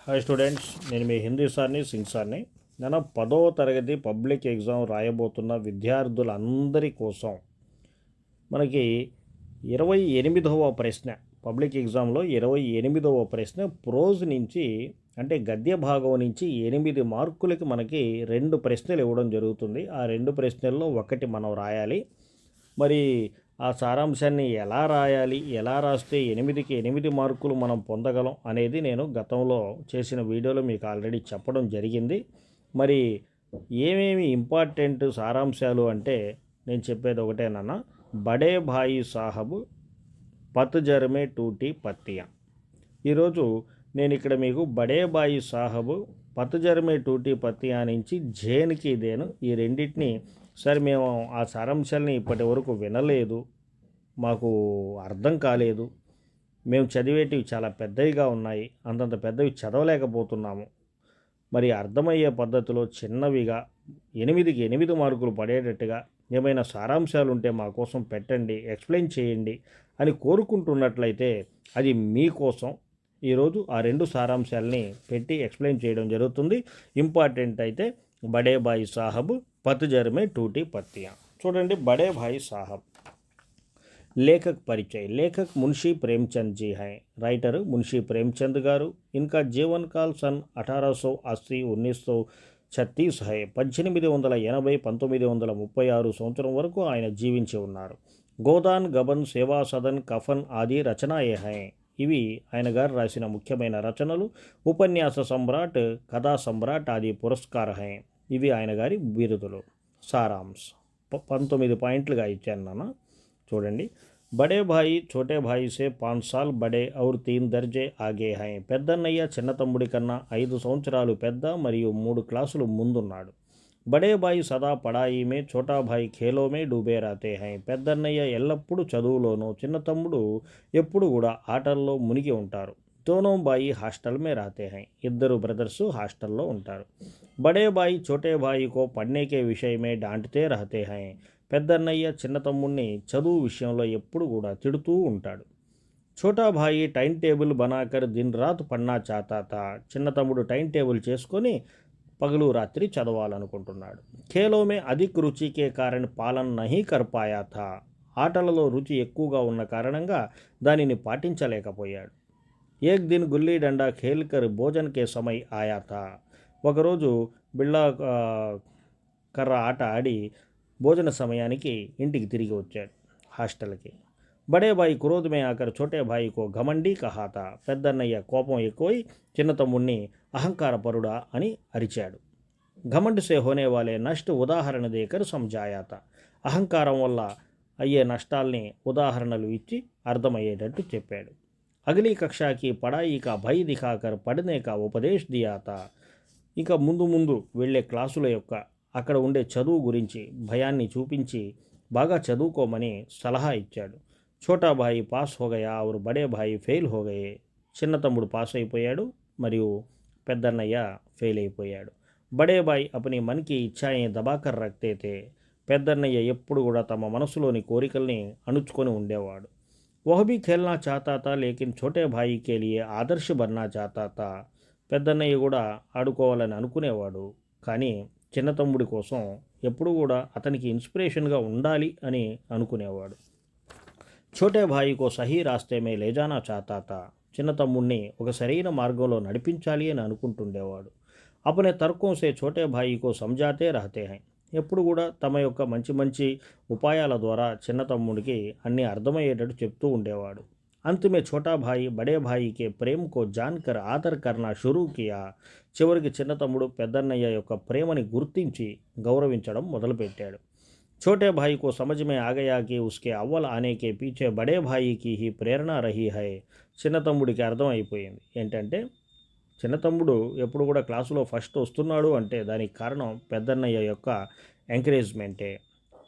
Hi students, నేను మీ హిందీ సార్ని సింగ్ సార్ని. నేను 10వ తరగతి పబ్లిక్ ఎగ్జామ్ రాయబోతున్న విద్యార్థులందరి కోసం మనకి 28వ ప్రశ్న, పబ్లిక్ ఎగ్జామ్లో 28వ ప్రశ్న ప్రోజ్ నుంచి, అంటే గద్య భాగం నుంచి 8 మార్కులకి మనకి 2 ప్రశ్నలు ఇవ్వడం జరుగుతుంది. ఆ 2 ప్రశ్నల్లో ఒకటి మనం రాయాలి. మరి ఆ సారాంశాన్ని ఎలా రాయాలి, ఎలా రాస్తే 8కి 8 మార్కులు మనం పొందగలం అనేది నేను గతంలో చేసిన వీడియోలో మీకు ఆల్రెడీ చెప్పడం జరిగింది. మరి ఏమేమి ఇంపార్టెంట్ సారాంశాలు అంటే నేను చెప్పేది ఒకటేనన్నా, బడే భాయి సాహబ్ పత్జర్ మే టూటీ పత్తియా. ఈరోజు నేను ఇక్కడ మీకు బడే భాయి సాహబ్ పత్జర్ మే టూటీ పత్తియా నుంచి జేన్కి దేను, ఈ రెండింటిని సార్ మేము ఆ సారాంశాలని ఇప్పటి వరకు వినలేదు, మాకు అర్థం కాలేదు, మేము చదివేటివి చాలా పెద్దవిగా ఉన్నాయి, అంతంత పెద్దవి చదవలేకపోతున్నాము, మరి అర్థమయ్యే పద్ధతిలో చిన్నవిగా 8కి 8 మార్కులు పడేటట్టుగా ఏమైనా సారాంశాలు ఉంటే మా కోసం పెట్టండి, ఎక్స్ప్లెయిన్ చేయండి అని కోరుకుంటున్నట్లయితే అది మీకోసం ఈరోజు ఆ 2 సారాంశాలని పెట్టి ఎక్స్ప్లెయిన్ చేయడం జరుగుతుంది. ఇంపార్టెంట్ అయితే బడే భాయి సాహబ్ పత్జర్ మే టూటీ పత్తియా. చూడండి, బడే భాయి సాహబ్. लेखक परिचय. लेखक मुंशी प्रेमचंद जी हैं. राइटर मुंशी प्रेमचंद गारू. इनका जीवन काल सन 1880 1936 है. 1880 1936 సంవత్సరం వరకు ఆయన జీవించి ఉన్నారు. గోదాన్, గబన్, సేవా సదన్, కఫన్ ఆది రచనాయే హై. ఇవి ఆయన గారు రాసిన ముఖ్యమైన రచనలు. ఉపన్యాస సమ్రాట్, కథా సమ్రాట్ ఆది పురస్కార హై. ఇవి ఆయన గారి బిరుదులు. సారాంశ్ 19 పాయింట్లుగా ఇచ్చాను నాన్న. చూడండి, బడే భాయి छोटे भाई से 5 साल बड़े और 3 दर्जे आगे हैं. పెద్దన్నయ్య చిన్న తమ్ముడి కన్నా 5 సంవత్సరాలు పెద్ద మరియు 3 క్లాసులు ముందున్నాడు. బడే భాయి సదా పడాయి మే, ఛోటా భాయి ఖేలో మే డూబే రాతే హై. పెద్దన్నయ్య ఎల్లప్పుడూ చదువులోనూ, చిన్న తమ్ముడు ఎప్పుడు కూడా ఆటల్లో మునిగి ఉంటారు. దోనో భాయి హాస్టల్ మే రాతే హై. ఇద్దరు బ్రదర్స్ హాస్టల్లో ఉంటారు. బడే భాయి ఛోటే భాయి కో పढ़ने के विषय में डांटते रहते हैं. పెద్దన్నయ్య చిన్న తమ్ముడిని చదువు విషయంలో ఎప్పుడు కూడా తిడుతూ ఉంటాడు. ఛోటా భాయి టైం టేబుల్ బనాకర్ దిన్ రాత్ పన్నా చాతా తా. చిన్న తమ్ముడు టైం టేబుల్ చేసుకొని పగలు రాత్రి చదవాలనుకుంటున్నాడు. ఖేలో మే అధిక్ రుచికే కారణ్ పాలన నహీ కర్ పాయా థా. ఆటలలో రుచి ఎక్కువగా ఉన్న కారణంగా దానిని పాటించలేకపోయాడు. ఏక్ దిన్ గుల్లీ డండా ఖేల్కర్ భోజన్ కే సమయ్ ఆయా థా. ఒకరోజు బిళ్ళా కర్ర ఆట ఆడి భోజన సమయానికి ఇంటికి తిరిగి వచ్చాడు హాస్టల్కి. బడే భాయి క్రోధ్ మే ఆకర్ ఛోటే భాయికో ఘమండీ కహాతా. పెద్దన్నయ్య కోపం ఎక్కువై చిన్న తమ్ముడిని అహంకారపరుడా అని అరిచాడు. ఘమండ్ సే హోనే వాలే నష్ట ఉదాహరణ దేకర్ సమజాయాత. అహంకారం వల్ల అయ్యే నష్టాల్ని ఉదాహరణలు ఇచ్చి అర్థమయ్యేటట్టు చెప్పాడు. అగలీ కక్షాకి పడాయి కా భయ్ దిఖాకర్ పడనే కా ఉపదేశ్ దియాతా. ఇక ముందు ముందు వెళ్ళే క్లాసుల యొక్క అక్కడ ఉండే చదువు గురించి భయాన్ని చూపించి బాగా చదువుకోమని సలహా ఇచ్చాడు. ఛోటా భాయి పాస్ హోగయా ఔర్ బడే భాయి ఫెయిల్ హోగయే. చిన్న తమ్ముడు పాస్ అయిపోయాడు మరియు పెద్దన్నయ్య ఫెయిల్ అయిపోయాడు. బడే భాయి అపని మన్కి ఇచ్ఛాయే దబాకర్ రక్తే తే. పెద్దన్నయ్య ఎప్పుడు కూడా తమ మనసులోని కోరికల్ని అణుచుకొని ఉండేవాడు. వహ్ భీ ఖేల్నా చాతా తా లేకిన్ ఛోటే భాయి కే లియే ఆదర్శ బన్నా చాతా తా. పెద్దన్నయ్య కూడా ఆడుకోవాలని అనుకునేవాడు, కానీ చిన్న తమ్ముడి కోసం ఎప్పుడు కూడా అతనికి ఇన్స్పిరేషన్గా ఉండాలి అని అనుకునేవాడు. ఛోటే భాయికో సహీ రాస్తే మే లేజానా చాతాతా. చిన్న తమ్ముడిని ఒక సరైన మార్గంలో నడిపించాలి అని అనుకుంటుండేవాడు. అపనే తర్కం సే ఛోటే భాయికో సమజాతే రహతే హై. ఎప్పుడు కూడా తమ యొక్క మంచి మంచి ఉపాయాల ద్వారా చిన్న తమ్ముడికి అన్నీ అర్థమయ్యేటట్టు చెప్తూ ఉండేవాడు. अंत में छोटा भाई बड़े भाई के प्रेम को जानकर आदर करना शुरू किया. చివరికి చిన్న తమ్ముడు పెద్దన్నయ్య యొక్క ప్రేమని గుర్తించి గౌరవించడం మొదలుపెట్టాడు. छोटे भाई को समझ में आ गया कि उसके अव्वल आने के पीछे बड़े भाई की ही प्रेरणा रही है. చిన్న తమ్ముడికి అర్థమైపోయింది ఏంటంటే, చిన్న తమ్ముడు ఎప్పుడు కూడా క్లాసులో ఫస్ట్ వస్తున్నాడు అంటే దానికి కారణం పెద్దన్నయ్య యొక్క ఎంకరేజ్మెంటే.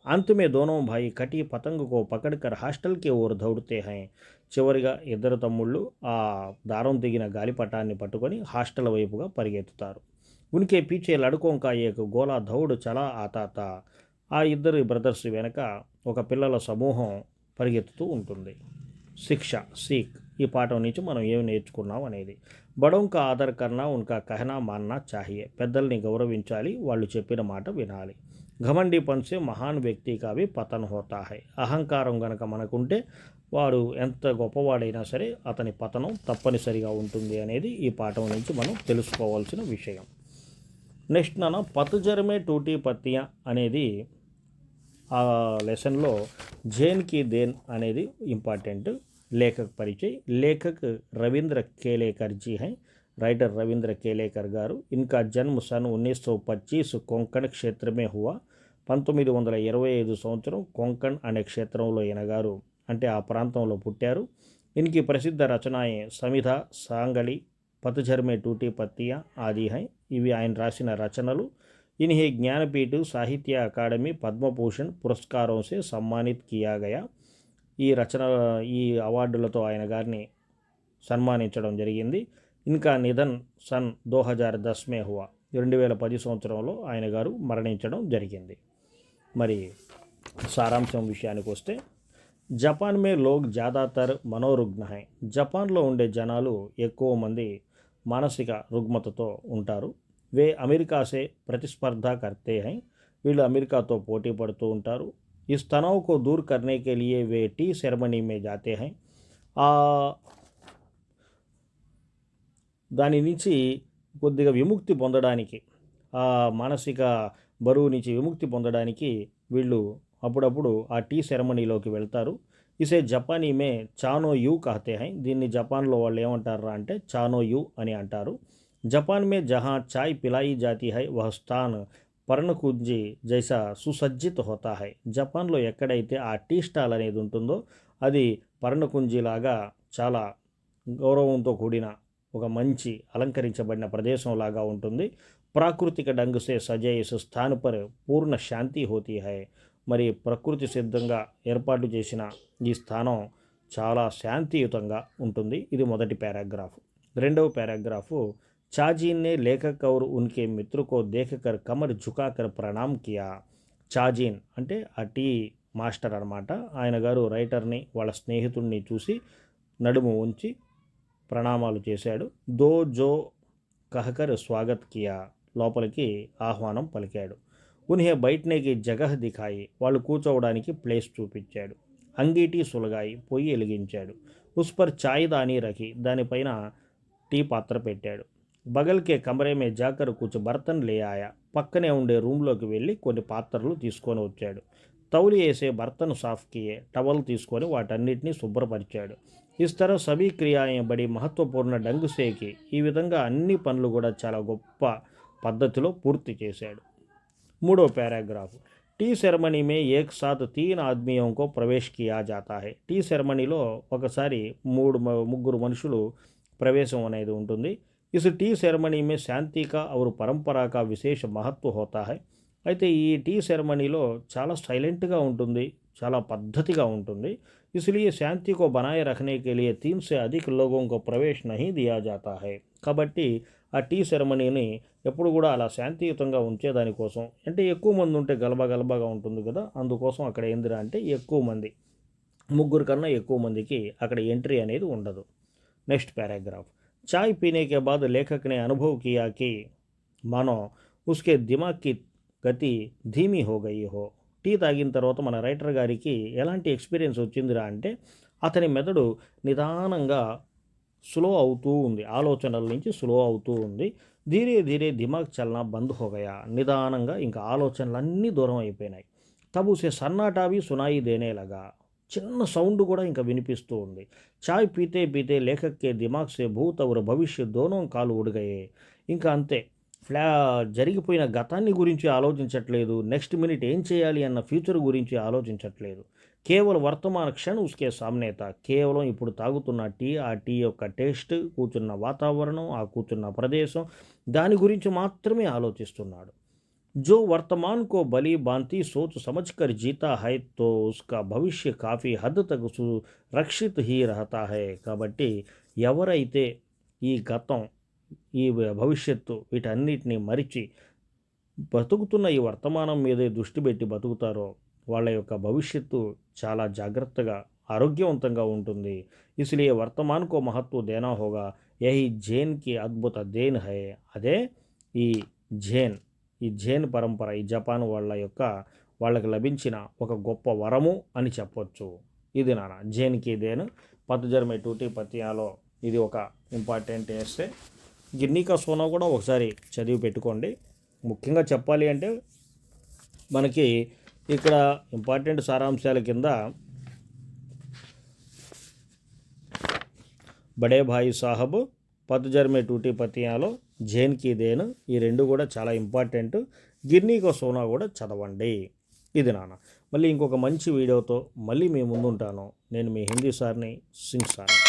अंत में दोनों भाई कटी पतंग को पकड़कर హాస్టల్ के ओर दौड़ते हैं. చివరిగా ఇద్దరు తమ్ముళ్ళు ఆ దారం దిగిన గాలిపటాన్ని పట్టుకొని హాస్టల్ వైపుగా పరిగెత్తుతారు. ఉనికి పీచే లడుకోం కా ఏక్ గోలా దౌడ్ చలా ఆతాతా. ఆ ఇద్దరు బ్రదర్స్ వెనక ఒక పిల్లల సమూహం పరిగెత్తుతూ ఉంటుంది. శిక్ష, సీక్. ఈ పాఠం నుంచి మనం ఏమి నేర్చుకున్నాం అనేది. బడోं का ఆదర్ కర్నా ఉన్కా కహనా మాన్నా చాహియే. పెద్దల్ని గౌరవించాలి, వాళ్ళు చెప్పిన మాట వినాలి. ఘమండీపన్ సే మహాన్ వ్యక్తి కా భీ పతన్ హోతా హై. అహంకారం గనక మనకుంటే వాడు ఎంత గొప్పవాడైనా సరే అతని పతనం తప్పనిసరిగా ఉంటుంది అనేది ఈ పాఠం నుంచి మనం తెలుసుకోవాల్సిన విషయం. నెక్స్ట్ నాన్న పతజరమే టూటీ పత్తియా అనేది ఆ లెసన్లో జైన్ కి దేన్ అనేది ఇంపార్టెంట్. लेखक परिचय. लेखक रविंद्र केलेकर जी हैं. राइटर रविंद्र केलेकर गारू. इनका जन्म सन 1925 कोंकण क्षेत्र में हुआ. 1925 సంవత్సరం కొంకణ్ అనే క్షేత్రంలో ఈయన గారు అంటే ఆ ప్రాంతంలో పుట్టారు. इनकी प्रसिद्ध रचनाएं समिध सांगली पतझर में टूटी पत्तियां आदि हैं. ఇవి ఆయన రాసిన రచనలు. इन्हें ज्ञानपीठ साहित्य अकादमी पद्मभूषण पुरस्कारों से सम्मानित किया गया. ఈ రచన ఈ అవార్డులతో ఆయన గారిని సన్మానించడం జరిగింది. ఇంకా నిధన్ సన్ 2010 మే హువా. 2010 సంవత్సరంలో ఆయన గారు మరణించడం జరిగింది. మరి సారాంశం విషయానికి వస్తే జపాన్ మే లోగ్ జ్యాదాతర్ మనోరుగ్న హై. జపాన్లో ఉండే జనాలు ఎక్కువ మంది మానసిక రుగ్మతతో ఉంటారు. వే అమెరికాసే ప్రతిస్పర్ధ కర్తే హై. వీళ్ళు అమెరికాతో పోటీ పడుతూ ఉంటారు. इस तनाव को दूर करने के लिए वे टी सेरेमनी में जाते हैं. దాని నుంచి కొద్దిగా విముక్తి పొందడానికి ఆ మానసిక బరువు నుంచి విముక్తి పొందడానికి వీళ్ళు అప్పుడప్పుడు ఆ టీ సెరమనీలోకి వెళ్తారు. ఇసే జపానీ మే చానో యూ కహతే హై. దీన్ని జపాన్లో వాళ్ళు ఏమంటారా అంటే చానో యూ అని అంటారు. జపాన్ మే జహా చాయ్ పిలాయి జాతి హై వహ స్థాన్ పర్ణకుంజి జైసా సుసజ్జిత్ హోతా హై. జపాన్లో ఎక్కడైతే ఆ టీ స్టాల్ అనేది ఉంటుందో అది పర్ణకుంజిలాగా చాలా గౌరవంతో కూడిన ఒక మంచి అలంకరించబడిన ప్రదేశంలాగా ఉంటుంది. ప్రాకృతిక డంగుసే సజే ఇస్ స్థాన్ పర్ పూర్ణ శాంతి హోతీ హై. మరి ప్రకృతి సిద్ధంగా ఏర్పాటు చేసిన ఈ స్థానం చాలా శాంతియుతంగా ఉంటుంది. ఇది మొదటి పారాగ్రాఫ్. రెండవ పారాగ్రాఫు చాజీన్ ने लेखक और उनके मित्र को देखकर कमर झुकाकर प्रणाम किया. చాజీన్ అంటే ఆ టీ మాస్టర్ అనమాట. ఆయన గారు రైటర్ని వాళ్ళ స్నేహితుడిని చూసి నడుము ఉంచి ప్రణామాలు చేశాడు. దో జో కహకర్ స్వాగత్ కియా. లోపలికి ఆహ్వానం పలికాడు. ఉన్హే బైట్నేకి జగహ్ దిఖాయి. వాళ్ళు కూర్చోవడానికి ప్లేస్ చూపించాడు. అంగీటి సులగాయి. పొయ్యి వెలిగించాడు. ఉస్పర్ చాయ్ దాని రఖి. దానిపైన టీ పాత్ర పెట్టాడు. బగల్ కే కమరే మే జాకర్ కుచ్ బర్తన్ లే ఆయా. పక్కనే ఉండే రూమ్లోకి వెళ్ళి కొన్ని పాత్రలు తీసుకొని వచ్చాడు. తౌలి వేసే బర్తన్ సాఫ్ కియే. టవల్ తీసుకొని వాటన్నిటినీ శుభ్రపరిచాడు. ఇస్ తరహ సభీ క్రియాయే బడి మహత్వపూర్ణ డంగ్ సేకి. ఈ విధంగా అన్ని పనులు కూడా చాలా గొప్ప పద్ధతిలో పూర్తి చేశాడు. మూడో పారాగ్రాఫ్. టీ సెరమనీ మే ఏక్ సాత్ 3 ఆద్మీయోं को ప్రవేశ్ కియా జాతా హై. టీ సెరమనీలో ఒకసారి ముగ్గురు మనుషులు ప్రవేశం అనేది ఉంటుంది. इस टी सेरेमनी में శాంతి का और परंपरा का विशेष महत्व होता है. అయితే ఈ టీ సెరమనీలో చాలా సైలెంట్గా ఉంటుంది, చాలా పద్ధతిగా ఉంటుంది. इसलिए శాంతి को बनाए रखने के लिए 3 से अधिक लोगों को प्रवेश नहीं दिया जाता है. కాబట్టి ఆ టీ సెరమనీని ఎప్పుడు కూడా అలా శాంతియుతంగా ఉంచేదానికోసం అంటే ఎక్కువ మంది ఉంటే గలబగా ఉంటుంది కదా, అందుకోసం అక్కడ ఏందిరా అంటే ఎక్కువ మంది, ముగ్గురు కన్నా ఎక్కువ మందికి అక్కడ ఎంట్రీ అనేది ఉండదు. Next paragraph. चाय पीने के बाद लेखक ने अनुभव किया कि मानो उसके दिमाग की గతి ధీమీ హో గయి హో. టీ తాగిన తర్వాత మన రైటర్ గారికి ఎలాంటి ఎక్స్పీరియన్స్ వచ్చిందిరా అంటే అతని మెదడు నిదానంగా స్లో అవుతూ ఉంది, ఆలోచనల నుంచి స్లో అవుతూ ఉంది. ధీరే ధీరే దిమాగ్ చలనా బంద్ హో గయా. నిదానంగా ఇంకా ఆలోచనలన్నీ దూరం అయిపోయినాయి. తబ్ ఉసే సన్నాటావి సునాయి దేనేలగా. చిన్న సౌండ్ కూడా ఇంకా వినిపిస్తూ ఉంది. చాయ్ పీతే పీతే లేఖక్కే దిమాగ్ సే భూత్ ఔర్ భవిష్యత్ దోనో కాలు ఉడిగాయే. ఇంకా అంతే, జరిగిపోయిన గతాన్ని గురించి ఆలోచించట్లేదు, నెక్స్ట్ మినిట్ ఏం చేయాలి అన్న ఫ్యూచర్ గురించి ఆలోచించట్లేదు. కేవలం వర్తమాన క్షణ్ ఉస్కే సామ్నేత. కేవలం ఇప్పుడు తాగుతున్న టీ, ఆ టీ యొక్క టేస్ట్, కూర్చున్న వాతావరణం, ఆ కూర్చున్న ప్రదేశం, దాని గురించి మాత్రమే ఆలోచిస్తున్నాడు. जो वर्तमान को भली भांति सोच समझकर जीता है तो उसका भविष्य काफ़ी हद तक सुरक्षित ही रहता है. కాబట్టి ఎవరైతే ఈ గతం, ఈ భవిష్యత్తు వీటన్నిటిని మరిచి బతుకుతున్న ఈ వర్తమానం మీదే దృష్టి పెట్టి బతుకుతారో వాళ్ళ యొక్క భవిష్యత్తు చాలా జాగ్రత్తగా ఆరోగ్యవంతంగా ఉంటుంది. इसलिए वर्तमान को महत्व देना होगा. యహీ జైన్కి అద్భుత దేన్ హై. అదే ఈ జైన్ పరంపర, ఈ జపాన్ వాళ్ళకి లభించిన ఒక గొప్ప వరము అని చెప్పొచ్చు. ఇది నాన్న జైన్కి దేన్ పత్జర్ మే టూటీ పతియాలో ఇది ఒక ఇంపార్టెంట్ ఎస్సే. గిన్నీ కా సోనా కూడా ఒకసారి చదివి పెట్టుకోండి. ముఖ్యంగా చెప్పాలి అంటే మనకి ఇక్కడ ఇంపార్టెంట్ సారాంశాల కింద బడే భాయి సాహబ్, పత్జర్ మే టూటీ పతియాలో, జైన్ కీ దేన్ ఈ రెండు కూడా చాలా ఇంపార్టెంట్. గిన్నీ కా సోనా కూడా చదవండి. ఇది నాన్న. మళ్ళీ ఇంకొక మంచి వీడియోతో మళ్ళీ మీ ముందుంటాను. నేను మీ హిందీ సార్ని, సింగ్ సార్ని.